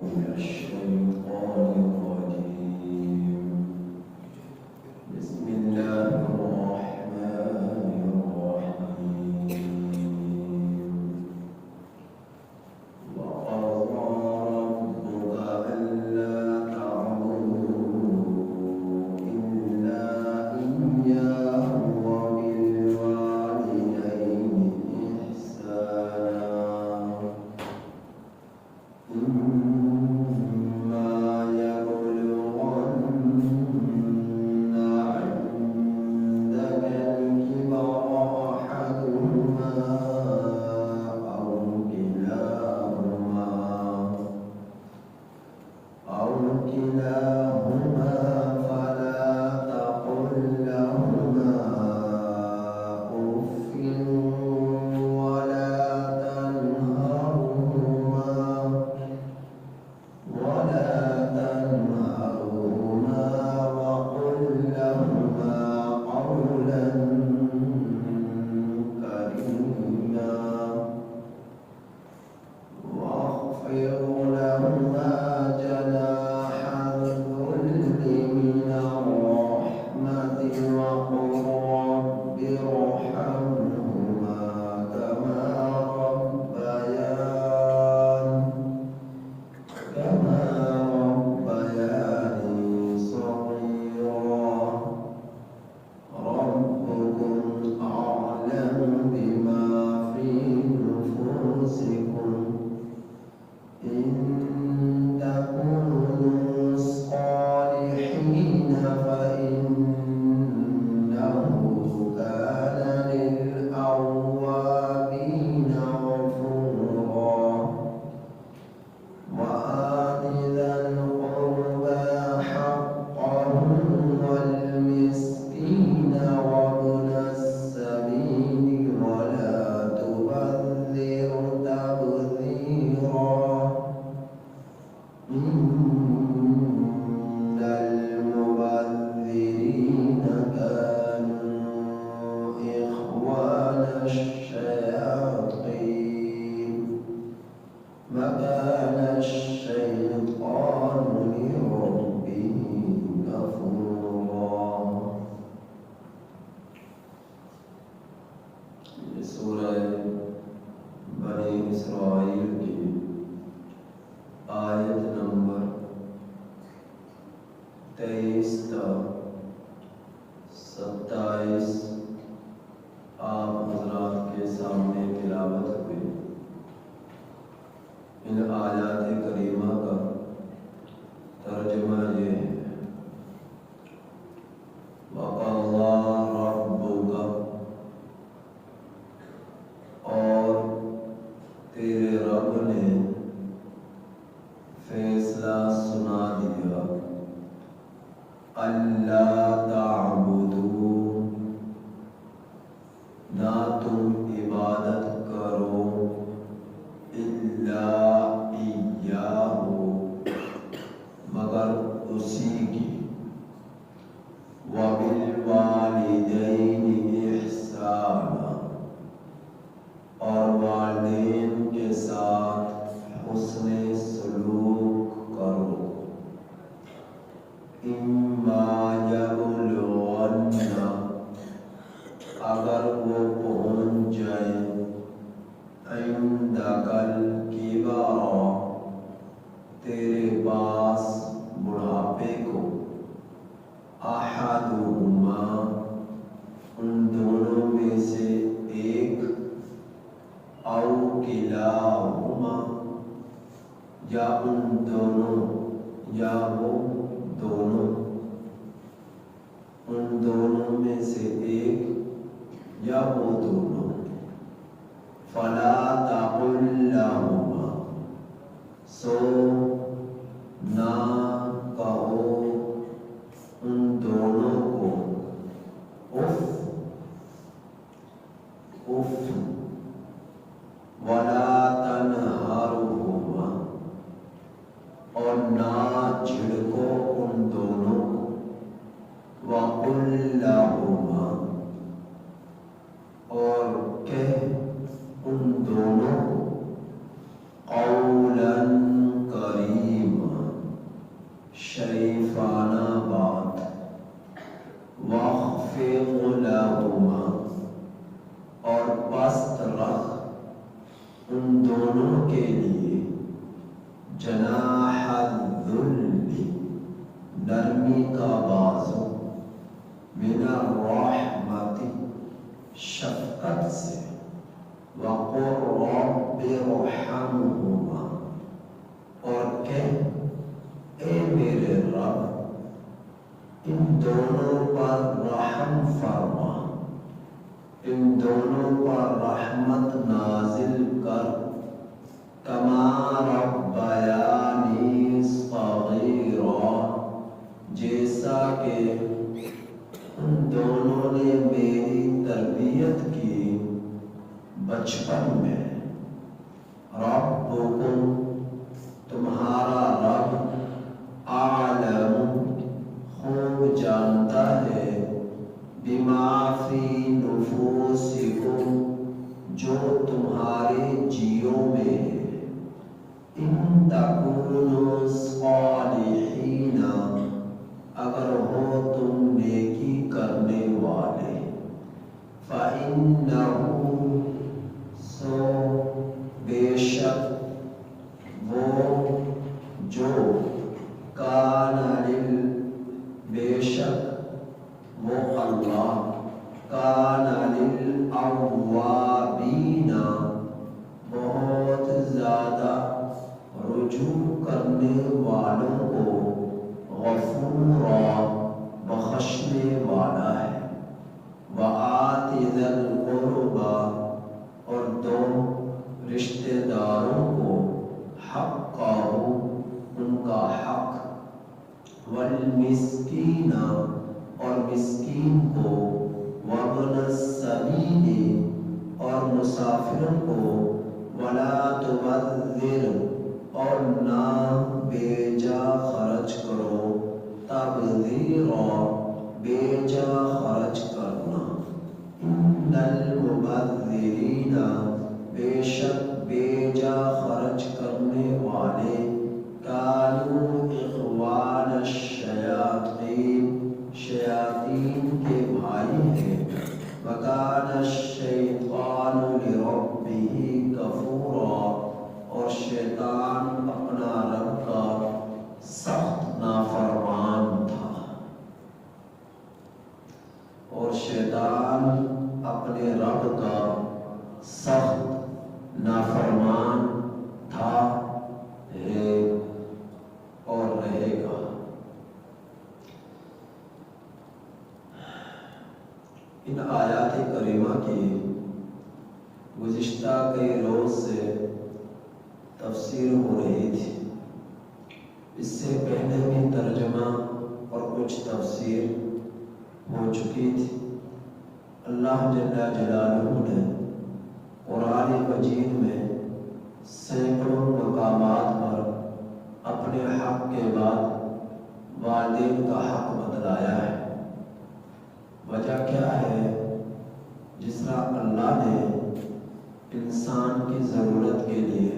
من الشيطان الرجيم. بسم الله الرحمن الرحيم. وقضى ربك ألا تعبدوا إلا إياه وبالوالدين إحسانا. إما يبلغن عندك الكبر أحدهما أو كلاهما فلا تقل لهما أف ولا تنهرهما وقل لهما قولا كريما واخفض لهما جناح الذل من الرحمة وقل رب ارحمهما كما ربياني صغيرا. ربكم أعلم بما في نفوسكم إن تكونوا صالحين فإنه كان للأوابين غفورا. وآت ذا القربى حقه والمسكين وابن السبيل ولا تبذر تبذيرا إن المبذرين كانوا إخوان الشياطين وكان الشيطان لربه كفورا. سورہ بنی اسرائیل کی آیت نمبر 23 تا 27 آپ حضرات کے سامنے تلاوت ہوئی. ان آیات کریمہ کا ترجمہ یہ ہے: وَقَضَىٰ رَبُّكَ، اور تیرے رب نے فیصلہ سنا دیا، اللہ تعبدوا، نہ تم عبادت کرو، الا ایاہ، مگر اسی کی، وبالوالدین احسانا، اور والدین کے ساتھ حسن سلوک کرو. اما یبلغن، اگر وہ پہنچ جائے، عندک الکبر، تیرے پاس بڑھاپے کو، احدہما، ان دونوں میں سے ایک، او کلاہما، یا ان دونوں، یا وہ دونوں، ان دونوں میں سے ایک یا وہ دونوں، فلا تقل لہما، سو نہ کہو ان دونوں کو اف، ولا تنہرہما، اور نہ جھڑکو ان دونوں کو، وقل لہما، اور کہہ ان دونوں کو قولا کریم جناح الذل نرمی کا بازو، من الرحمت شفقت سے، وقل رب ارحمہما اور کہہ اے میرے رب ان دونوں پر رحم فرما، ان دونوں پر رحمت نازل کر، کما ربیانی صغیرا جیسا کہ ان دونوں نے میری تربیت کی بچپن میں۔ ربکم تمہارا رب اعلم خوب جانتا ہے، بما فی نفوسکم جو تمہارے جیوں میں ہے، ان تکونوا صالحین اگر ہو تم نیکی کرنے والے، فإنہ سو بے شک وہ جو کان بے شک وہ اللہ کان للأوابین بہت زیادہ رجوع کرنے والوں کو غفورا بخشنے والا ہے۔ وآت ذی القربی اور دو رشتہ داروں کو حقہ ان کا حق، والمسکین اور مسکین کو، وابن السبیل اور مسافروں کو، ولا تبذر اور نہ بے جا خرچ کرو، تبذیرا بے جا خرچ کرنا، ان المبذرین بے شک بے جا خرچ کرنے والے، کانوا اخوان الشیاطین شیاطین کے بھائی ہیں، وکان الشیطان لربہ کفورا اور شیطان اپنا رب کا سخت نافرمان تھا، اور شیطان اپنے رب کا سخت نافرمان تھا، ہے اور رہے گا۔ ان آیات کریمہ کی گزشتہ کئی روز سے تفسیر ہو رہی تھی، اس سے پہلے بھی ترجمہ اور کچھ تفسیر ہو چکی تھی۔ اللہ جل جلالہ نے قرآن مجید میں سینکڑوں مقامات پر اپنے حق کے بعد والدین کا حق بتلایا ہے۔ وجہ کیا ہے؟ جس طرح اللہ نے انسان کی ضرورت کے لیے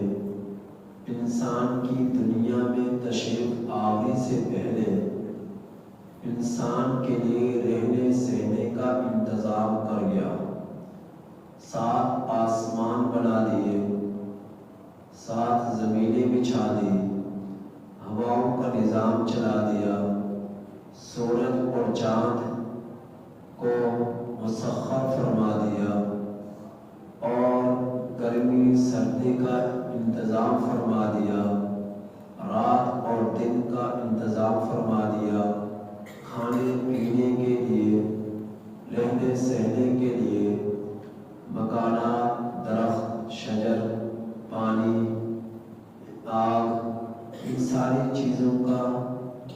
انسان کی دنیا میں تشریف آوری سے پہلے انسان کے لیے رہنے سہنے کا انتظام کر گیا، 7 آسمان بنا دیے، 7 زمینیں بچھا دی، ہواؤں کا نظام چلا دیا، سورج اور چاند کو مسخر فرما دیا، اور گرمی سردی کا انتظام فرما دیا، رات اور دن کا انتظام فرما دیا، کھانے پینے کے لیے، رہنے سہنے کے لیے، مکانات، درخت، شجر، پانی، آگ، ان ساری چیزوں کا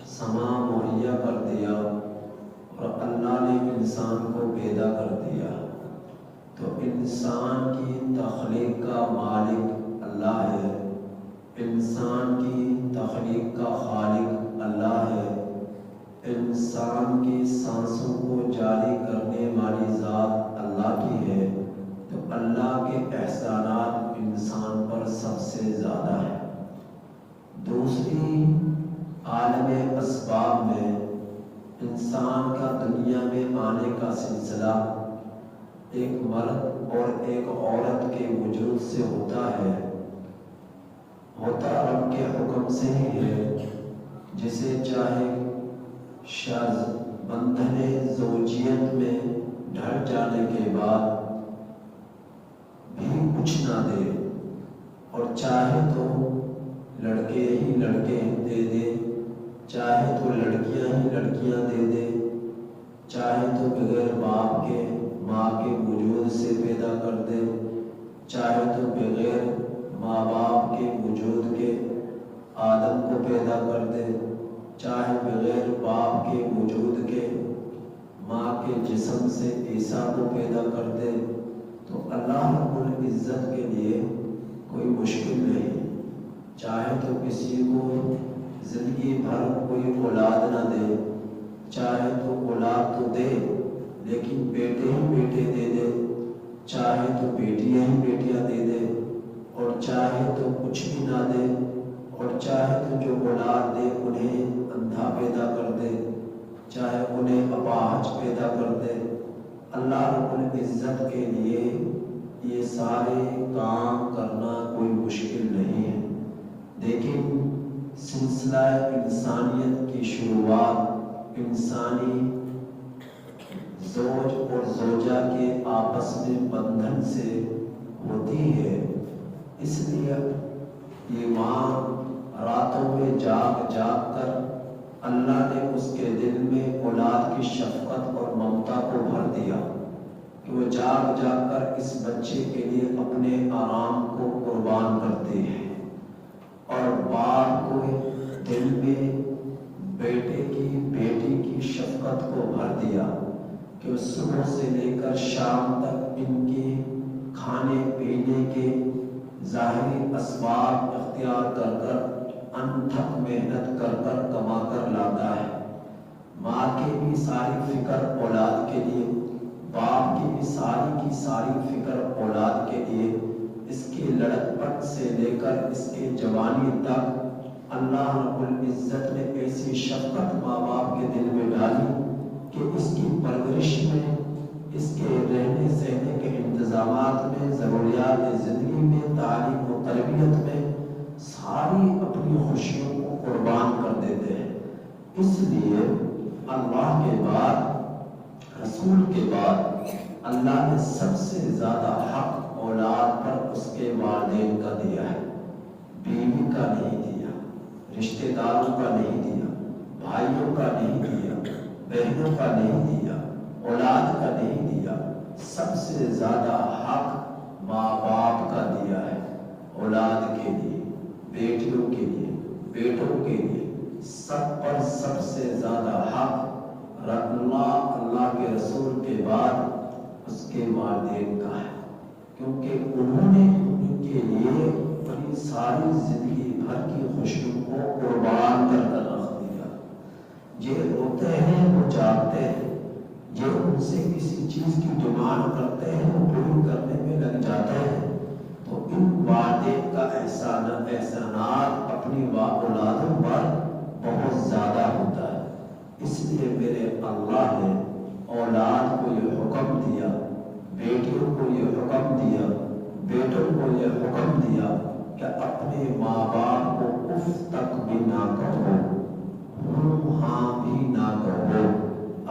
سما مہیا کر دیا، اور اللہ نے انسان کو پیدا کر دیا۔ تو انسان کی تخلیق کا مالک اللہ ہے، انسان کی تخلیق کا خالق اللہ ہے، انسان کی سانسوں کو جاری کرنے والی ذات اللہ کی ہے۔ تو اللہ کے احسانات انسان پر سب سے زیادہ ہے۔ دوسری عالم اسباب میں انسان کا دنیا میں آنے کا سلسلہ ایک مرد اور ایک عورت کے وجود سے ہوتا ہے، ہوتا رب کے حکم بندھن زوجیت میں ڈھل جانے کے بعد بھی کچھ نہ دے، اور چاہے تو لڑکے ہی لڑکے دے دے، چاہے تو لڑکیاں ہی لڑکیاں دے دے، چاہے تو بغیر باپ کے ماں کے وجود سے پیدا کر دے، چاہے تو بغیر ماں باپ کے وجود کے آدم کو پیدا کر دے، چاہے بغیر باپ کے وجود کے ماں کے جسم سے عیسیٰ کو پیدا کر دے، تو اللہ رب العزت کے لیے کوئی مشکل نہیں۔ چاہے تو کسی کو زندگی بھر کوئی اولاد نہ دے، چاہے تو اولاد تو دے لیکن بیٹے ہی بیٹے دے دے، چاہے تو بیٹیاں ہی بیٹیاں دے دے، اور چاہے تو کچھ بھی نہ دے، اور چاہے تو جو اولاد دے انہیں اندھا پیدا کر دے، چاہے انہیں اپاہج پیدا کر دے، اللہ رب العزت کے لیے یہ سارے کام کرنا کوئی مشکل نہیں ہے۔ لیکن سلسلہ انسانیت کی شروعات انسانی زوج اور زوجہ کے آپس میں بندھن سے ہوتی ہے، اس لیے یہ ماں راتوں میں جاگ جاگ کر اللہ نے اس کے دل میں اولاد کی شفقت اور ممتا کو بھر دیا کہ وہ جاگ جاگ کر اس بچے کے لیے اپنے آرام کو قربان کرتے ہیں، اور باپ کو دل میں بیٹے کی بیٹی کی شفقت کو بھر دیا کہ صبح سے لے کر شام تک ان کے کھانے پینے کے ظاہری اسباب اختیار کر کر انتھک محنت کر کر کما کر لاتا ہے۔ ماں کی بھی ساری فکر اولاد کے لیے، باپ کی بھی ساری کی ساری فکر اولاد کے لیے، اس کے لڑکپن سے لے کر اس کے جوانی تک اللہ رب العزت نے ایسی شفقت ماں باپ کے دل میں ڈالی کہ اس کی پرورش میں، اس کے رہنے سہنے کے انتظامات میں، ضروریات زندگی میں، تعلیم و تربیت میں ساری اپنی خوشیوں کو قربان کر دیتے ہیں۔ اس لیے اللہ کے بعد، رسول کے بعد اللہ نے سب سے زیادہ حق اولاد پر اس کے والدین کا دیا ہے، بیوی کا نہیں دیا، رشتہ داروں کا نہیں دیا، بھائیوں کا نہیں دیا، بہنوں کا نہیں دیا، اولاد کا نہیں دیا، سب سے زیادہ حق ماں باپ کا دیا ہے۔ اولاد کے لیے، بیٹیوں کے لیے، بیٹوں کے لیے سب پر سب سے زیادہ حق اللہ کے رسول کے بعد اس کے والدین کا ہے، کیونکہ انہوں نے ان کے لیے اپنی ساری زندگی بھر کی خوشیوں کو قربان کر کر رکھ دیا۔ یہ روتے ہیں وہ جاگتے ہیں، یہ ان سے کسی چیز کی ڈیمانڈ کرتے ہیں وہ پوری کرنے میں لگ جاتے ہیں، تو ان والدین کا احسانات اپنی اولادوں پر بہت زیادہ ہوتا ہے۔ اس لیے میرے اللہ نے اولاد کو یہ حکم دیا، بیٹیوں کو یہ حکم دیا، بیٹوں کو یہ حکم دیا کہ اپنے ماں باپ کو اف تک بھی نہ کہو، ہوں ہاں بھی نہ کہو،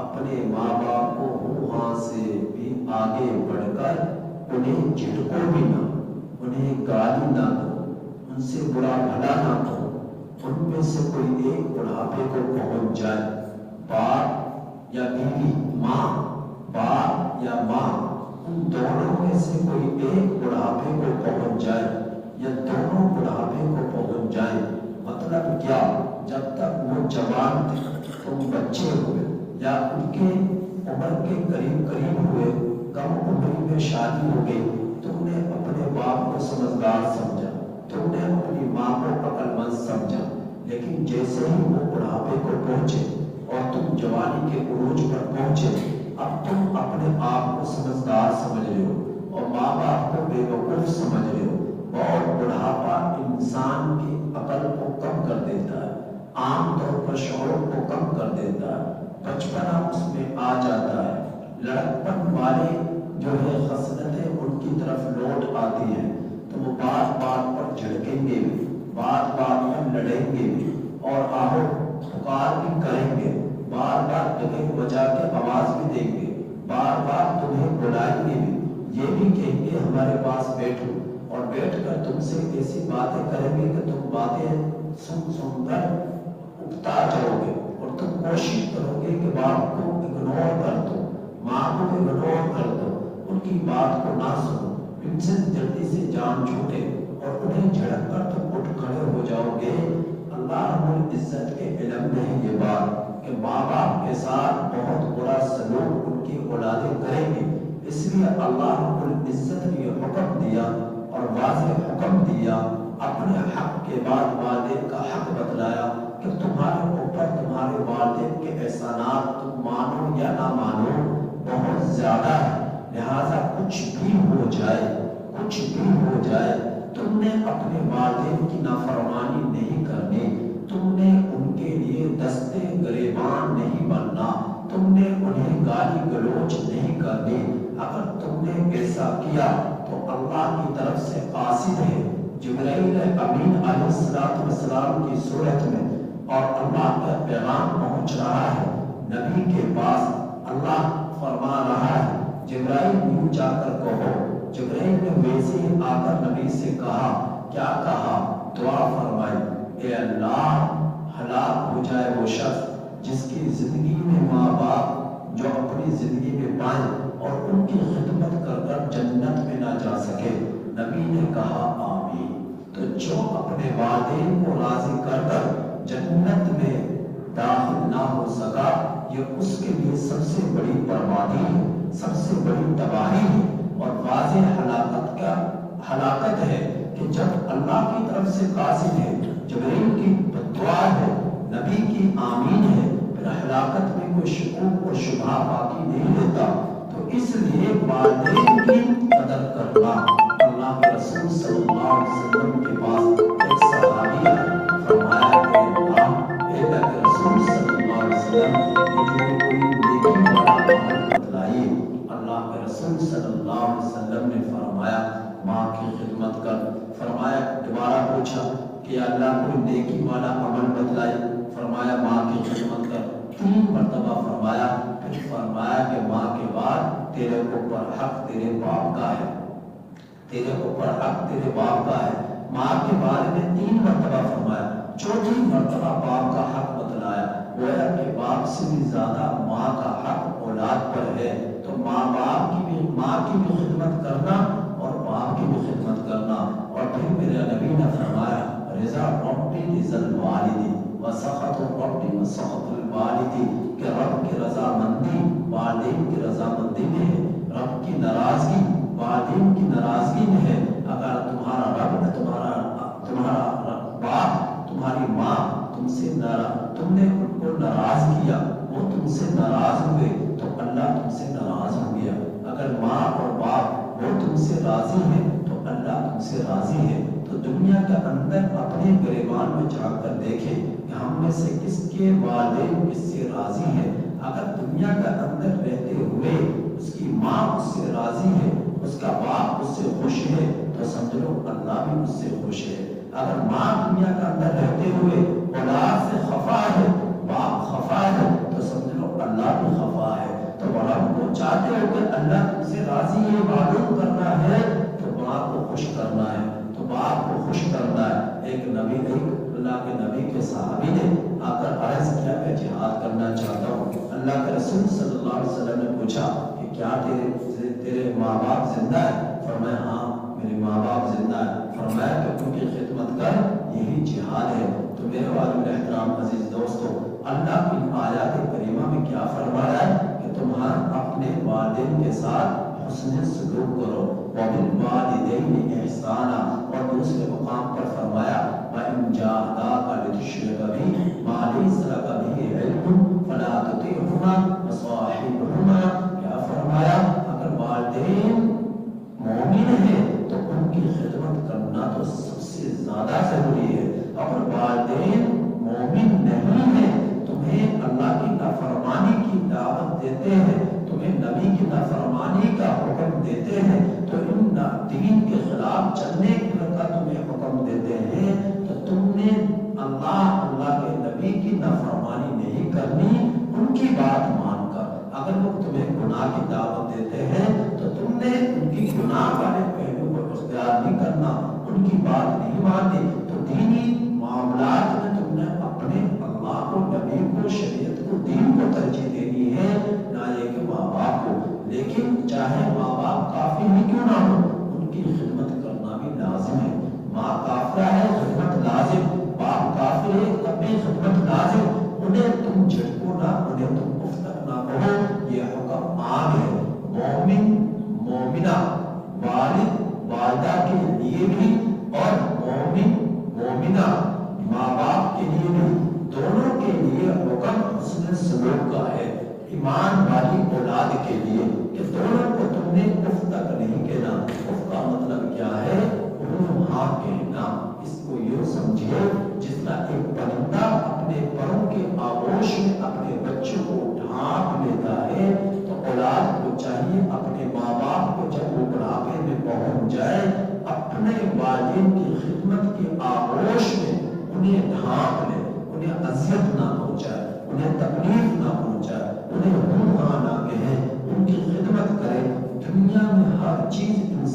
اپنے ماں باپ کو ہوں ہاں سے بھی آگے بڑھ کر انہیں جھٹکو بھی نہ، انہیں گالی نہ دو، ان سے برا بھلا نہ کہو۔ ان میں سے کوئی ایک بڑھاپے کو پہنچ جائے، باپ یا بیوی، ماں، باپ یا ماں، ان دونوں میں سے کوئی ایک بڑھاپے کو پہنچ جائے یا دونوں بڑھاپے کو پہنچ جائے، مطلب کیا؟ جب تک وہ جوان تھے تم بچے ہوئے، یا ان کے عمر کے قریب ہوئے، کم عمری میں شادی ہو گئی، تم نے اپنے باپ کو سمجھدار سمجھا، تم نے اپنی ماں کو عقل مند سمجھا، لیکن جیسے ہی وہ بڑھاپے کو پہنچے اور تم جوانی کے عروج پر پہنچے، اب تم اپنے آپ کو سمجھدار سمجھ رہے ہو اور ماں باپ کو بے وقوف سمجھ رہے ہو، اور بڑھاپا انسان کی عقل کو کم کر دیتا ہے، عام طور پر شعور کو کم کر دیتا ہے، بچپنا اس میں آ جاتا ہے، لڑکپن والے جو ہے خصلتیں ان کی طرف لوٹ آتی ہیں، تو وہ بات پر جھڑکیں گے بھی، بات پر لڑیں گے بھی، اور آہو پکار بھی کریں گے، بار بار بغیر وجہ کے آواز بھی دیں گے، بار بار تمہیں بلائیں گے بھی، یہ بھی کہیں گے ہمارے پاس بیٹھو، اور بیٹھ کر تم سے ایسی باتیں کریں گے کہ تم باتیں سن کر اکتا جاؤ گے، اور تم کوشش کرو گے کہ باپ کو اگنور کر دو، ماں کو اگنور کر دو، ان کی بات کو نہ سنو، ان سے جلدی سے جان چھوٹے اور انہیں جھڑک کر تم اٹھ کھڑے ہو جاؤ گے۔ اللہ رب العزت کے علم میں ہے یہ بات کہ ماں باپ کے ساتھ بہت برا سلوک ان کی اولادیں کریں گے، اس لیے اللہ رب العزت نے یہ حکم دیا اور واضح حکم دیا، اپنے حق کے بعد والدین کا حق بتلایا کہ تمہارے اوپر تمہارے والدین کے احسانات تم مانو یا نہ مانو بہت زیادہ ہے، لہذا کچھ بھی ہو جائے تم نے اپنے والدین کی نافرمانی نہیں کرنی، تم نے ان کے لیے دستے گریبان نہیں بننا، تم نے انہیں گالی گلوچ نہیں کرنی، اگر تم نے ایسا کیا تو اللہ کی طرف سے قاصد ہے جبرائیل امین علیہ السلام کی صورت میں، اور اللہ کا پیغام پہنچ رہا ہے نبی کے پاس، اللہ فرما رہا ہے جبرائیل یوں جا کر کہو، جبرائیل نے ویسے ہی آ کر نبی سے کہا، کیا کہا؟ دعا فرمائی، اے اللہ ہلاک ہو جائے وہ شخص جس کی زندگی میں ماں باپ جو اپنی زندگی میں پائیں اور ان کی خدمت کر کر جنت میں نہ جا سکے۔ نبی نے کہا آمین۔ تو جو اپنے والدین کو راضی کر کر جنت میں داخل نہ ہو سکا، یہ اس کے لیے سب سے بڑی بربادی ہے، سب سے بڑی تباہی ہے، اور واضح ہلاکت ہے کہ جب اللہ کی طرف سے قاصد ہے، جبرائیل کی دعا ہے، نبی کی آمین ہے، پھر ہلاکت میں کوئی شکوک و شبہ باقی نہیں رہتا۔ تو اس لیے والدین کی قدر کرنا۔ اللہ کے رسول صلی اللہ علیہ وسلم کے پاس ایک صحابی آیا، فرمایا کہ اے اللہ کے رسول صلی اللہ علیہ وسلم مجھے کوئی نیکی والا عمل بتلائیے۔ اللہ کے رسول صلی اللہ علیہ وسلم نے فرمایا ماں کی خدمت کر۔ فرمایا دوبارہ پوچھا کہ اللہ کوئی نیکی والا عمل بتلائے؟ فرمایا ماں کی خدمت کر۔ 3 مرتبہ فرمایا، پھر فرمایا کہ ماں کے بعد تیرے اوپر حق تیرے باپ کا ہے، تیرے اوپر حق تیرے باپ کا ہے۔ ماں کے بارے میں 3 مرتبہ فرمایا، 4تھی مرتبہ باپ کا حق بتلایا، گویا کہ باپ سے بھی زیادہ ماں کا حق اولاد پر ہے۔ تو ماں کی بھی خدمت کرنا اور باپ کی بھی خدمت کرنا۔ اور پھر میرے نبی نے فرمایا رضا ربی رضا الوالدی وسخط ربی وسخط الوالدی، کہ رب کی رضامندی والدین کی رضامندی میں ہے، رب کی ناراضگی والدین کی ناراضگی میں ہے۔ اگر تمہارا رب نے تمہارا باپ تمہاری ماں تم نے ان کو ناراض کیا، وہ تم سے ناراض ہوئے تو اللہ تم سے ناراض ہو گیا۔ اگر ماں اور باپ وہ تم سے راضی ہیں تو اللہ تم سے راضی ہے۔ تو دنیا کے اندر اپنے گریبان میں جا کر دیکھے کہ ہم میں سے کس کے والدین کس سے راضی ہیں۔ اگر دنیا کے اندر رہتے ہوئے اس کی ماں اس سے راضی ہے، اس کا باپ اس سے خوش ہے، تو سمجھ لو اللہ بھی اس سے خوش ہے۔ اگر ماں دنیا کے اندر رہتے ہوئے اولاد سے خفا ہے، باپ خفا ہے، تو سمجھ لو اللہ بھی خفا ہے۔ تو رب کو چاہتے ہو کہ اللہ تم سے راضی ہے، معلوم کرنا ہے تو باپ کو خوش کرنا ہے، تو باپ کو خوش کرنا ہے۔ ایک اللہ کے نبی کے صحابی نے آ کر عرض کیا کہ جہاد کرنا چاہتا ہوں۔ اللہ کے رسول صلی اللہ علیہ وسلم نے پوچھا کہ کیا تیرے ماں باپ زندہ ہے؟ فرمایا ہاں میرے ماں باپ زندہ ہے۔ فرمایا کہ ان کی خدمت کر، یہی جہاد ہے۔ تو میرے والد احترام عزیز دوستو، اللہ کی آیات کریمہ میں کیا فرمایا ہے کہ تمہارا اپنے والدین کے ساتھ حسن سلوک کرو، وبالوالدین احسانا، اور دوسرے مقام پر فرمایا وَإِنْ جَاهَدَاكَ لِتُشْرِكَ بِي مَا لَيْسَ لَكَ بِهِ عِلْمٌ فَلَا تُطِعْهُمَا وَصَاحِبْهُمَا۔ کیا فرمایا؟ اگر والدین مومن ہیں تو ان کی خدمت کرنا تو سب سے زیادہ ضروری ہے۔ اگر والدین مومن نہیں ہیں، تمہیں اللہ کی نافرمانی کی دعوت دیتے ہیں، تمہیں نبی کی نافرمانی کا حکم دیتے ہیں، تو ان دین کے خلاف چلنے کا تمہیں حکم دیتے ہیں، تو تم نے اللہ کے نبی کی نافرمانی نہیں کرنی، ان کی بات مان کر. اگر وہ تمہیں گناہ کی دعوت دیتے ہیں تو تم نے ان کی گناہ والے پہلو کو اختیار نہیں کرنا، ان کی بات نہیں ماننی. تو دینی معاملات میں تم نے اپنے اللہ کو، نبی کو، شریعت کو، دین کو ترجیح دینی ہے، نہ یہ کہ ماں باپ کو. لیکن چاہے ماں باپ کافر ہی کیوں نہ ہو، ان کی خدمت کرنا بھی لازم ہے. ماں کافرہ ہے، خدمت لازم. باپ کافر ہے، تب بھی خدمت لازم. انہیں تم جھٹکو نہ، انہیں تم اف تک نہ کہو. یہ حکم عام ہے. مومن مومنہ، والد والدہ کے لیے بھی اور مومن مومنہ ماں باپ کے لیے بھی، دونوں کے لیے حکم حسن سلوک کا ہے. ایمان والی اولاد کے لیے کہ دونوں کو تم نے اف تک نہیں کہنا. اف کا مطلب کیا ہے؟ ہاں کہنا. اس کو یوں سمجھے جس طرح ایک پرندہ اپنے پروں کے آغوش میں اپنے بچوں کو ڈھانپ لیتا ہے، تو اولاد کو چاہیے اپنے ماں باپ کو جب وہ بڑھاپے میں پہنچ جائے اپنے والدین کی خدمت کے آغوش میں انہیں ڈھانپ لے، انہیں اذیت نہ پہنچائے، انہیں تکلیف نہ پہنچائے، انہیں ہاں نہ کہے، ان کی خدمت کرے. دنیا میں ہر چیز انسان